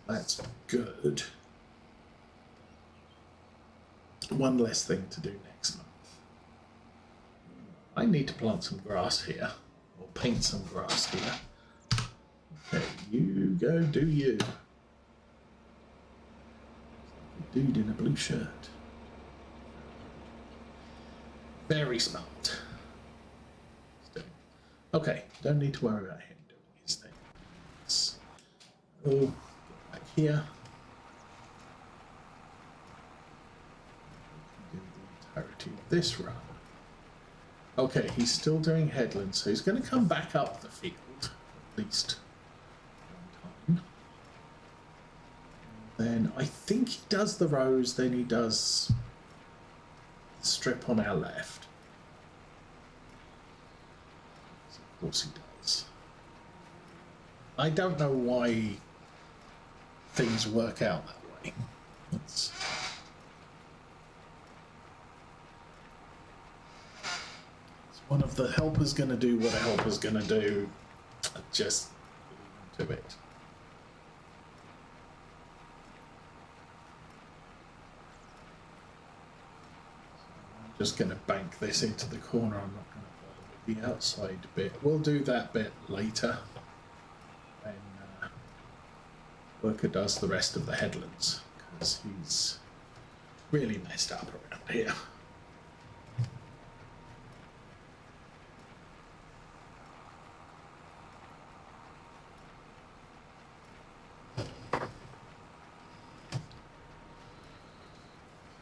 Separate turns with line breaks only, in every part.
That's good. One less thing to do next month. I need to plant some grass here, or paint some grass here. Okay, you go do you. Dude in a blue shirt. Very smart. Still. Okay, don't need to worry about him doing his thing. Go back here. Do the entirety of this run. Okay, he's still doing headlands, so he's going to come back up the field, at least one time. Then I think he does the rows, then he does the strip on our left. Of course he does. I don't know why things work out that way. It's one of the helpers going to do what a helper's going to do. Just leave him to it. I'm just going to bank this into the corner. I'm not going to bother with the outside bit. We'll do that bit later when Worker does the rest of the headlands, because he's really messed up around here.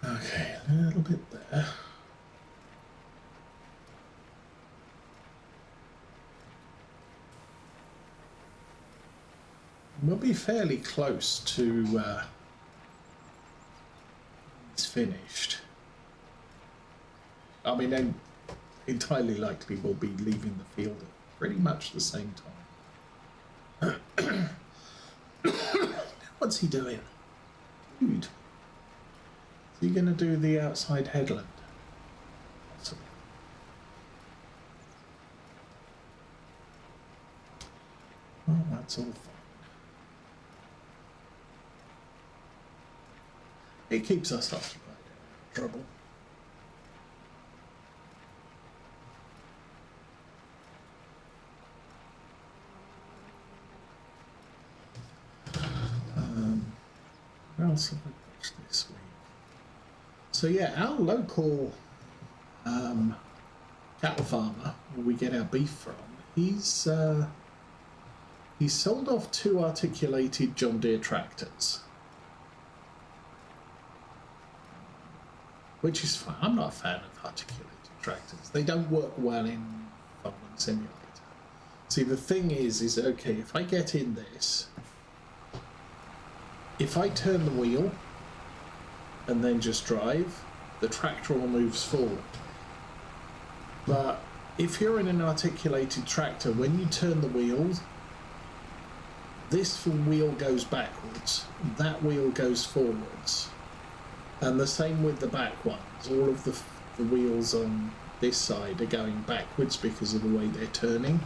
Okay, a little bit there. We'll be fairly close to it's finished. I mean, then entirely likely we'll be leaving the field at pretty much the same time. What's he doing? Dude. Is he going to do the outside headland? Possibly. Oh, that's all fine. It keeps us occupied. Trouble. Where else have I watched this week? So yeah, our local cattle farmer, where we get our beef from, he's sold off 2 articulated John Deere tractors, which is fine. I'm not a fan of articulated tractors. They don't work well in Farming Simulator. See, the thing is okay, if I get in this, if I turn the wheel and then just drive, the tractor all moves forward. But if you're in an articulated tractor, when you turn the wheels, this wheel goes backwards, that wheel goes forwards. And the same with the back ones. All of the wheels on this side are going backwards because of the way they're turning.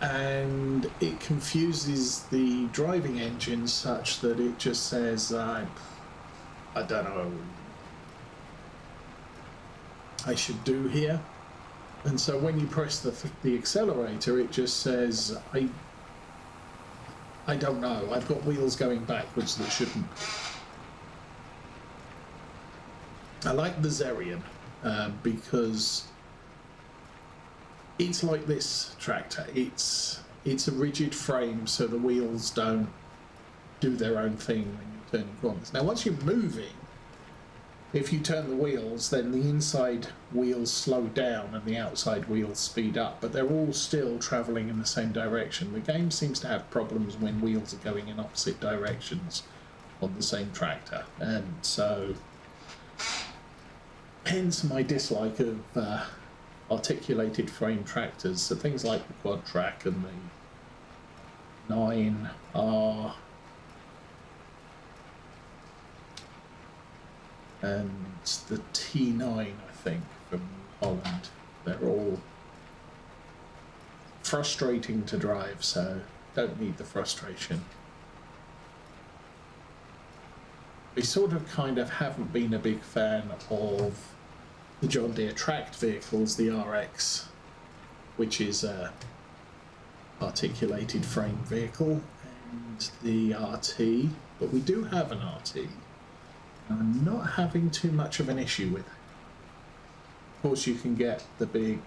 And it confuses the driving engine such that it just says, I don't know, I should do here. And so when you press the accelerator, it just says, I don't know, I've got wheels going backwards that shouldn't. I like the Zerion because it's like this tractor. It's a rigid frame, so the wheels don't do their own thing when you're turning corners. Now, once you're moving, if you turn the wheels, then the inside wheels slow down and the outside wheels speed up, but they're all still travelling in the same direction. The game seems to have problems when wheels are going in opposite directions on the same tractor, and so hence my dislike of articulated frame tractors. So things like the Quad Track and the 9R and the T9, I think, from Holland. They're all frustrating to drive, so don't need the frustration. we sort of kind of haven't been a big fan of the John Deere tracked vehicles, the RX, which is a articulated frame vehicle, and the RT, but we do have an RT, and I'm not having too much of an issue with it. Of course, you can get the big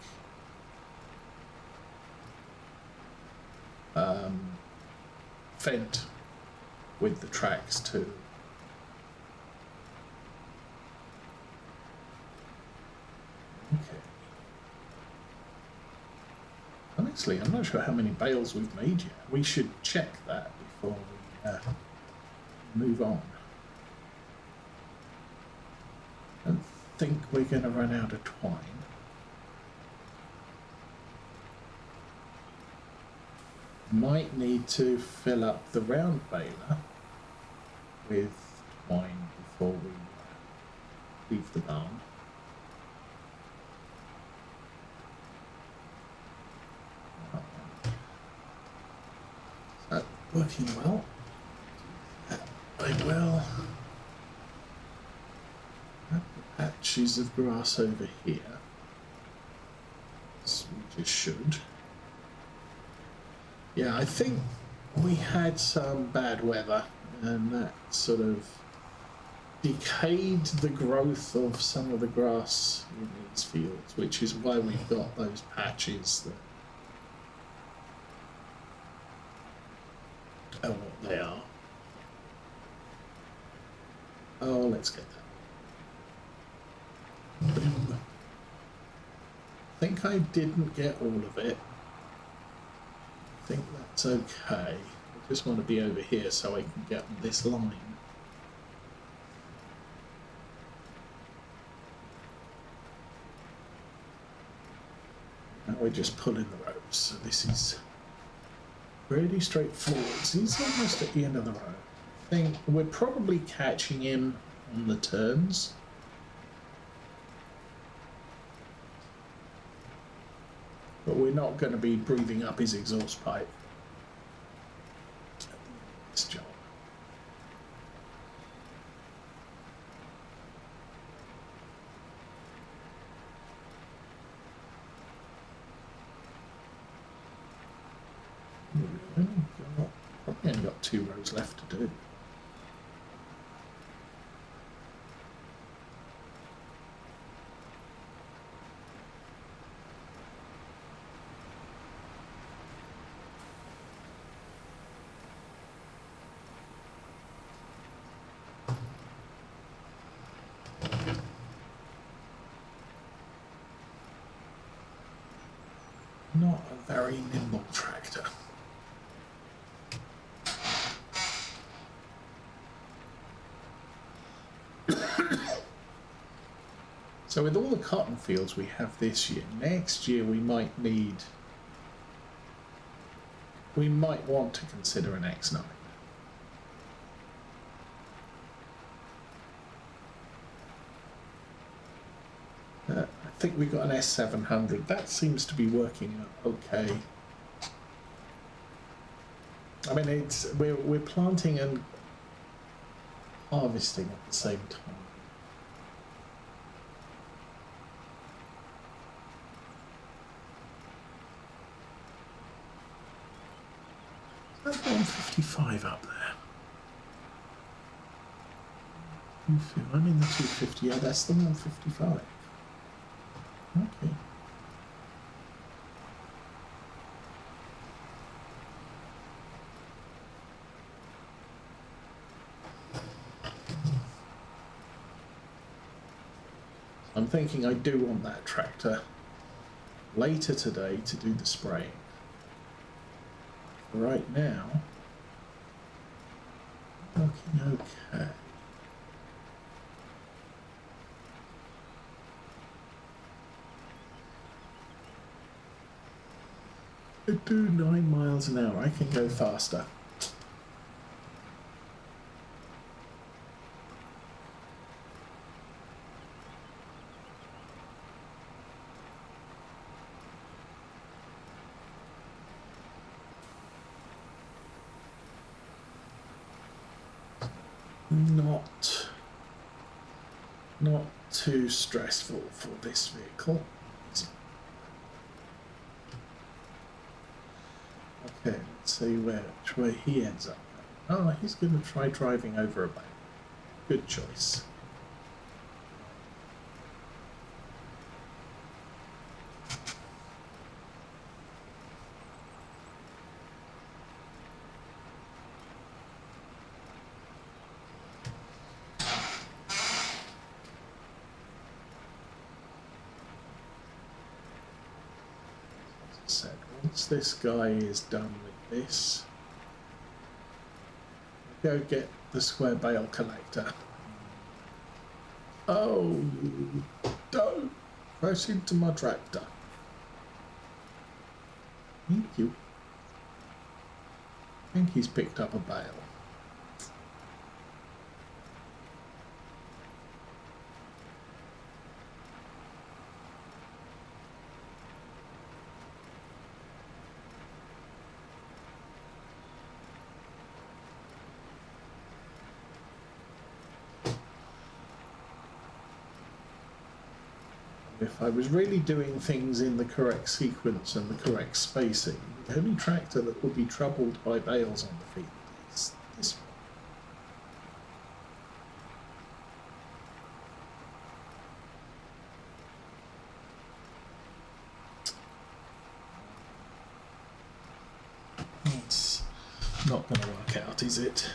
Fendt with the tracks too. Okay. Honestly, I'm not sure how many bales we've made yet. We should check that before we move on. I don't think we're going to run out of twine. Might need to fill up the round baler with twine before we leave the barn. So, working well. I will have the patches of grass over here, as we just should. Yeah, I think we had some bad weather, and that sort of decayed the growth of some of the grass in these fields, which is why we've got those patches that are what they are. Oh, let's get that. Boom. I think I didn't get all of it. I think that's okay. I just want to be over here so I can get this line. Now we're just pulling the rows, so this is pretty straightforward. So he's almost at the end of the row. I think we're probably catching him on the turns. But we're not going to be breathing up his exhaust pipe at the end of this job. Probably only got 2 rows left to do. Not a very nimble tractor. So with all the cotton fields we have this year, next year we might want to consider an X9. I think we've got an S700. That seems to be working out okay. I mean, we're planting and harvesting at the same time. That's 155 up there. I'm in the 250. Yeah, that's the 155. Okay. I'm thinking I do want that tractor later today to do the spraying. Right now, looking okay. I do 9 miles an hour. I can go faster. not too stressful for this vehicle. Okay, let's see which way he ends up. Oh, he's going to try driving over a bale. Good choice. Said, once this guy is done with this, go get the square bale collector. Oh, don't crash into my tractor. Thank you. I think he's picked up a bale. If I was really doing things in the correct sequence and the correct spacing, the only tractor that would be troubled by bales on the field is this one. It's not going to work out, is it?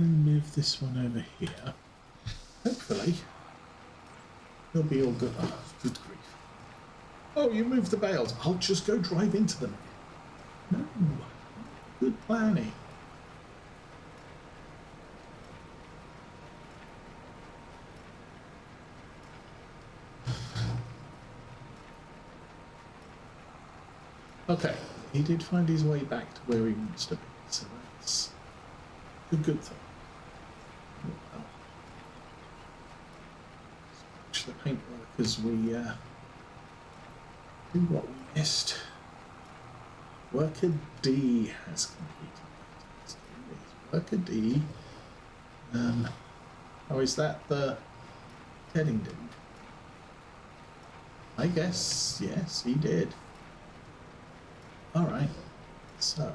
Move this one over here. Hopefully, they'll be all good. Oh, good grief. Oh, you moved the bales. I'll just go drive into them again. No. Good planning. Okay, he did find his way back to where he wants to be, so that's a good thing. Well, watch the paintwork as we do what we missed. Worker D has completed. Worker D. Oh, is that the Teddington? I guess, yes, he did. Alright, so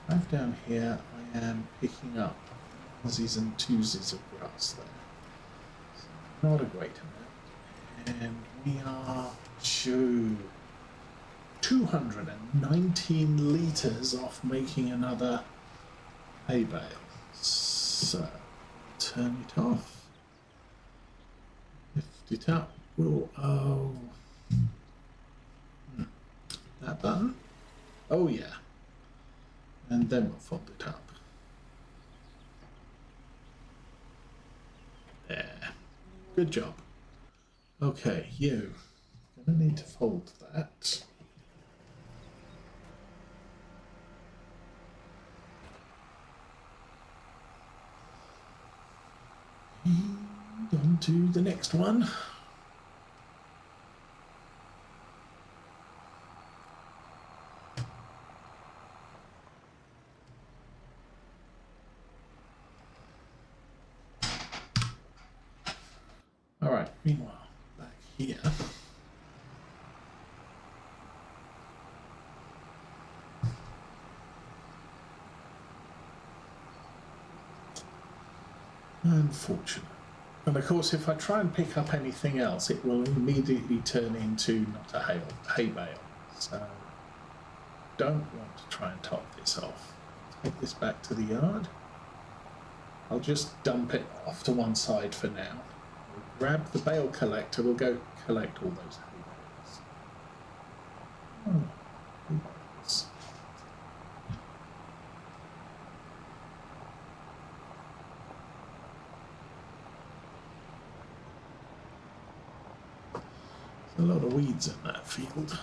right down here I am picking up onesies and twosies of grass there. So not a great amount. And we are 219 litres off making another hay bale. So turn it off. Lift it up. Oh. That button? Oh yeah. And then we'll fold it up. There. Good job. Okay, you. Gonna need to fold that. And on to the next one. Alright, meanwhile, back here. Unfortunate. And of course, if I try and pick up anything else, it will immediately turn into not a hay bale. So, don't want to try and top this off. Take this back to the yard. I'll just dump it off to one side for now. We'll grab the bale collector, we'll go collect all those hay bales. Oh, hay bales. A lot of weeds in that field.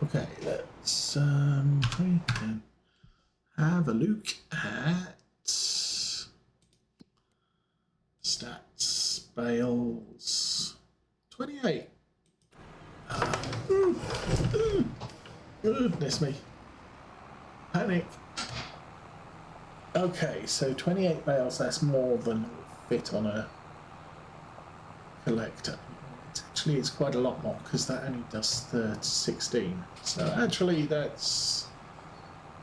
Okay, let's have a look at stats, bales, 28. Goodness me. Panic. Okay, so 28 bales, that's more than will fit on a collector. It's quite a lot more because that only does 16. So actually that's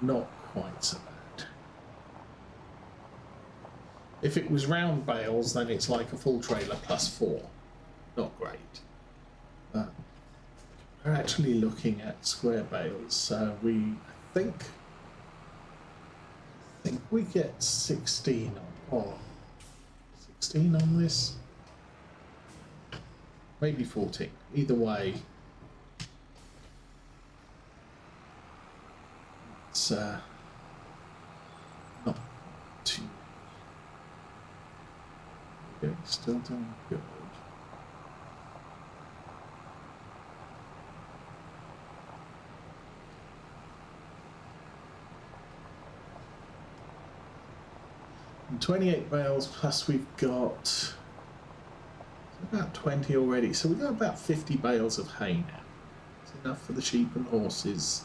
not quite so bad. If it was round bales, then it's like a full trailer plus 4. Not great. But we're actually looking at square bales, so I think we get 16 on 16 on this. Maybe 14. Either way, it's not too. Okay, still doing good. And 28 bales plus we've got about 20 already, so we've got about 50 bales of hay now. It's enough for the sheep and horses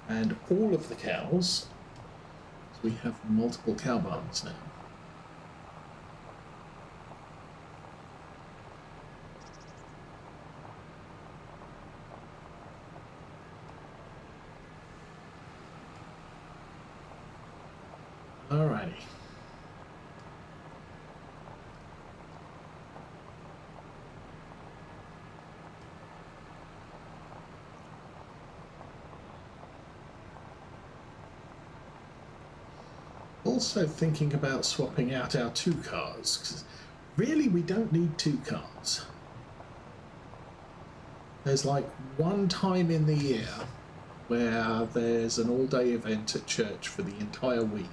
and all of the cows. So we have multiple cow barns now. Alrighty. Also thinking about swapping out our 2 cars, because really we don't need 2 cars. There's like one time in the year where there's an all-day event at church for the entire week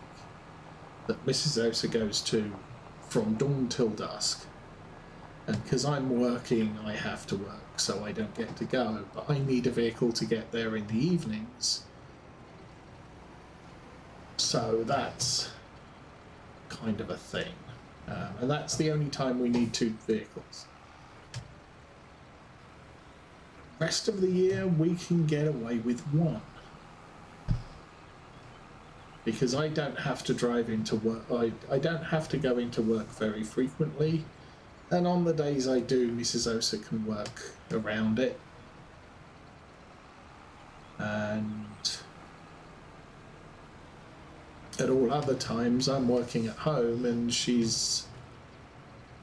that Mrs. Osa goes to from dawn till dusk. And because I'm working, I have to work, so I don't get to go, but I need a vehicle to get there in the evenings. So that's kind of a thing. And that's the only time we need 2 vehicles. Rest of the year, we can get away with 1. Because I don't have to drive into work. I don't have to go into work very frequently. And on the days I do, Mrs. Osa can work around it. And at all other times, I'm working at home and she's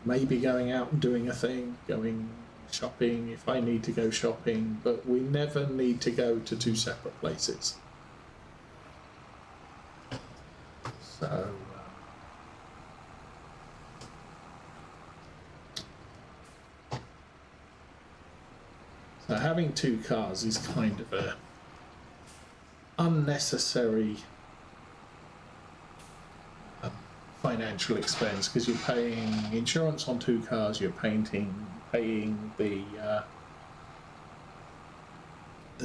maybe going out and doing a thing, going shopping if I need to go shopping, but we never need to go to 2 separate places. So having 2 cars is kind of a unnecessary financial expense because you're paying insurance on 2 cars, you're paying the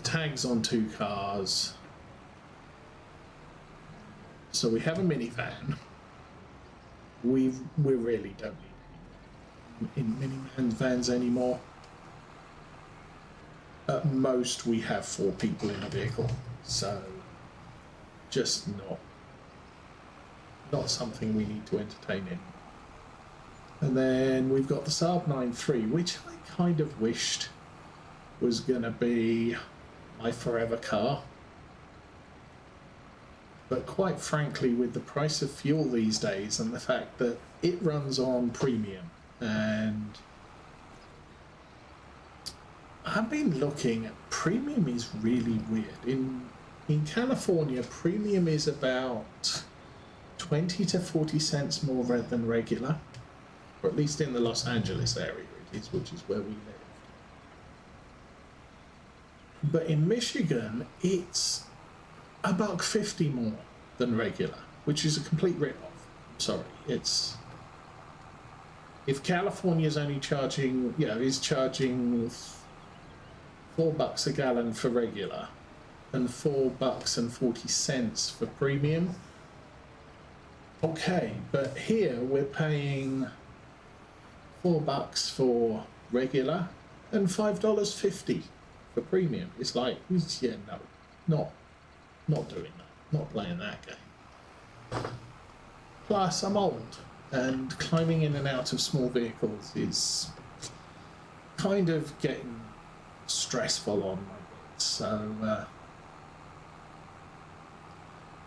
tags on 2 cars. So we have a minivan. We really don't need any minivans anymore. At most, we have 4 people in a vehicle, so just not something we need to entertain anymore. And then we've got the Saab 9.3, which I kind of wished was going to be my forever car. But quite frankly, with the price of fuel these days and the fact that it runs on premium, and I've been looking at premium is really weird. In California, premium is about 20 to 40 cents more than regular, or at least in the Los Angeles area it is, which is where we live. But in Michigan, it's $1.50 more than regular, which is a complete rip-off. I'm sorry, it's if California's only is charging $4 a gallon for regular, and $4.40 for premium. Okay, but here we're paying $4 for regular and $5.50 for premium. It's like, yeah, no, not doing that, not playing that game. Plus, I'm old, and climbing in and out of small vehicles is kind of getting stressful on my bit. So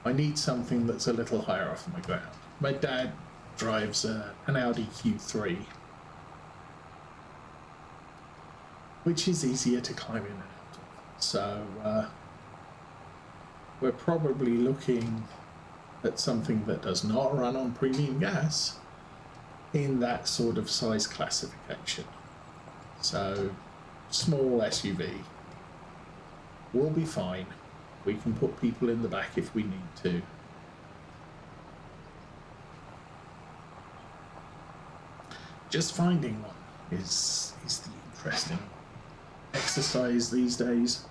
I need something that's a little higher off my ground. My dad drives an Audi Q3, which is easier to climb in and out of. So we're probably looking at something that does not run on premium gas in that sort of size classification. So small SUV will be fine. We can put people in the back if we need to. Just finding one is the interesting exercise these days.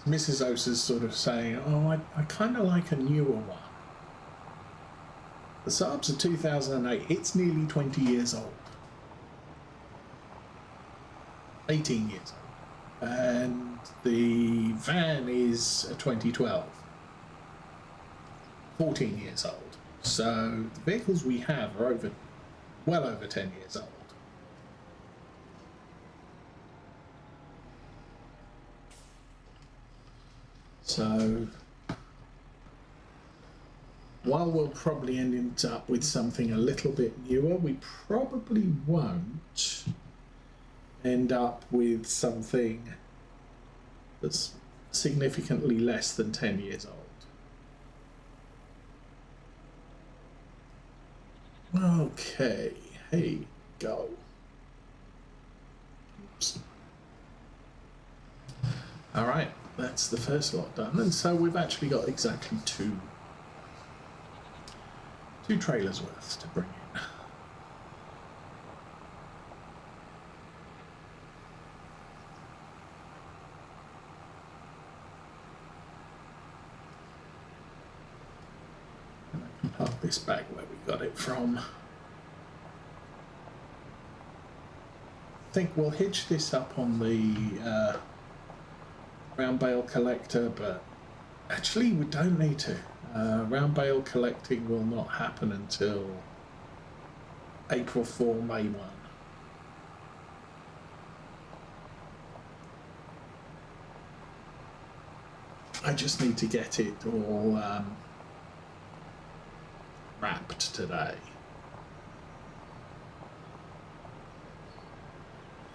Mrs. Osa's sort of saying, oh, I kind of like a newer one. The Saab's a 2008. It's nearly 20 years old. 18 years old. And the van is a 2012. 14 years old. So the vehicles we have are well over 10 years old. So while we'll probably end up with something a little bit newer, we probably won't end up with something that's significantly less than 10 years old. Okay, hey, go. Oops. All right, that's the first lot done, and so we've actually got exactly two trailers worth to bring in. And I can park this back where we got it from. I think we'll hitch this up on the round bale collector, but actually we don't need to. Round bale collecting will not happen until April 4, May 1. I just need to get it all wrapped today.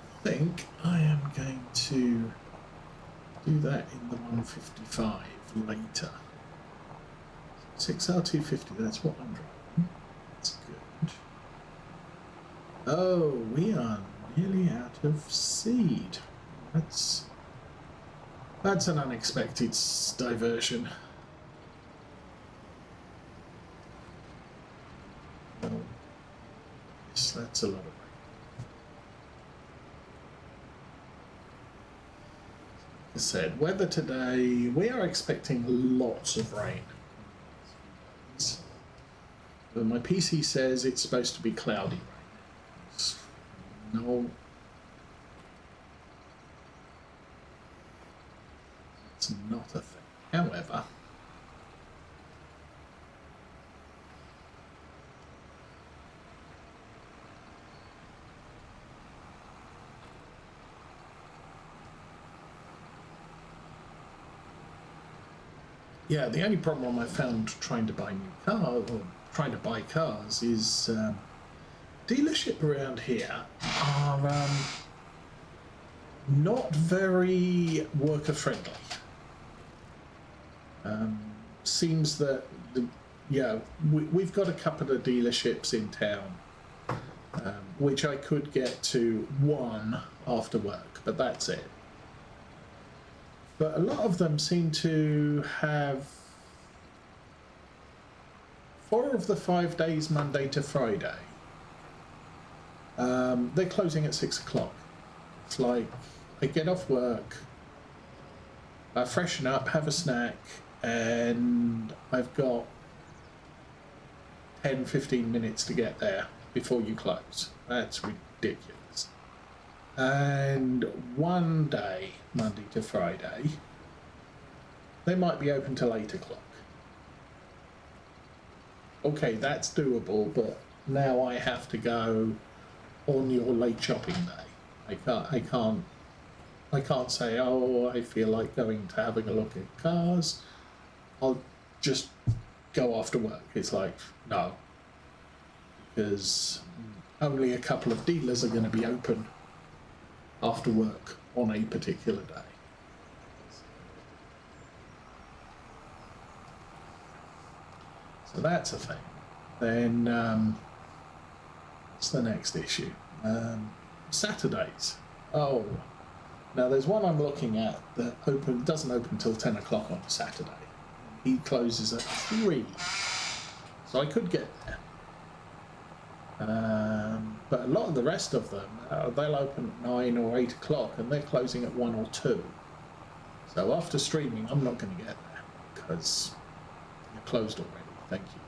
I think I am going to do that in the 155 later. 6R250, that's what I'm driving. That's good. Oh, we are nearly out of seed. That's an unexpected diversion. Oh, yes, that's a lot of rain. Like I said, weather today, we are expecting lots of rain. But my PC says it's supposed to be cloudy. No. It's not a thing. However, yeah, the only problem I found trying to buy new cars, or trying to buy cars, is dealership around here are not very worker friendly. Seems that we've got a couple of dealerships in town, which I could get to one after work, but that's it. But a lot of them seem to have 4 of the 5 days, Monday to Friday, they're closing at 6 o'clock. It's like I get off work, I freshen up, have a snack, and I've got 10-15 minutes to get there before you close. That's ridiculous. And one day, Monday to Friday, they might be open till 8 o'clock. Okay, that's doable, but now I have to go on your late shopping day. I can't say, oh, I feel like going to having a look at cars. I'll just go after work. It's like, no, because only a couple of dealers are going to be open after work on a particular day. So that's a thing. Then what's the next issue? Saturdays. Oh, now there's one I'm looking at that doesn't open till 10 o'clock on Saturday. He closes at 3, so I could get there. But a lot of the rest of them, they'll open at 9 or 8 o'clock, and they're closing at 1 or 2. So after streaming, I'm not going to get there because you're closed already. Thank you.